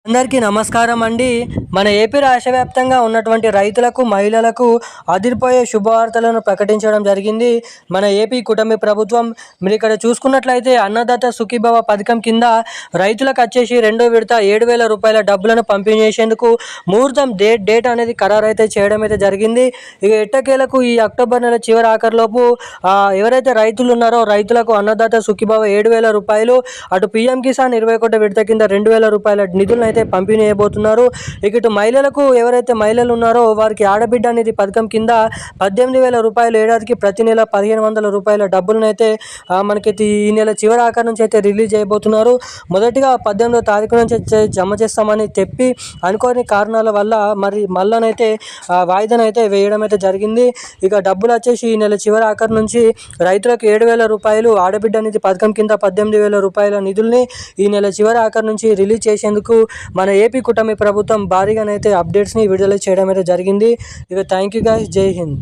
అందరికీ నమస్కారం అండి. మన ఏపీ రాష్ట్ర వ్యాప్తంగా ఉన్నటువంటి రైతులకు, మహిళలకు అదిరిపోయే శుభవార్తలను ప్రకటించడం జరిగింది మన ఏపీ కూటమి ప్రభుత్వం. మీరు ఇక్కడ చూసుకున్నట్లయితే అన్నదాత సుఖీభవ పథకం కింద రైతులకు వచ్చేసి రెండో విడత 7,000 రూపాయల డబ్బులను పంపిణీ చేసేందుకు ముహూర్తం డేట్ అనేది ఖరారైతే చేయడం అయితే జరిగింది. ఇక ఎట్టకేలకు ఈ అక్టోబర్ నెల చివరి ఆఖరిలోపు ఎవరైతే రైతులు ఉన్నారో రైతులకు అన్నదాత సుఖీభవ 7,000 రూపాయలు, అటు పీఎం కిసాన్ 21 విడత కింద 2,000 రూపాయల నిధులను అయితే పంపిణీ చేయబోతున్నారు. ఇటు మహిళలకు ఎవరైతే మహిళలు ఉన్నారో వారికి ఆడబిడ్డ అనేది పథకం కింద 18,000 రూపాయలు ఏడాదికి ప్రతి నెల 1,500 రూపాయల డబ్బులను అయితే మనకి ఈ నెల చివరి ఆఖరి నుంచి అయితే రిలీజ్ చేయబోతున్నారు. మొదటిగా 18వ తారీఖు నుంచి జమ చేస్తామని చెప్పి అనుకోని కారణాల వల్ల మళ్ళనైతే వాయిదానైతే వేయడం అయితే జరిగింది. ఇక డబ్బులు వచ్చేసి ఈ నెల చివరి ఆఖరి నుంచి రైతులకు 7,000 రూపాయలు, ఆడబిడ్డ అనేది పథకం కింద 18,000 రూపాయల నిధుల్ని ఈ నెల చివరి ఆఖరి నుంచి రిలీజ్ చేసేందుకు మన ఏపీ కూటమి ప్రభుత్వం భారీగానైతే అప్డేట్స్ని విడుదల చేయడం అయితే జరిగింది. ఇక థ్యాంక్ యూ గైస్, జై హింద్.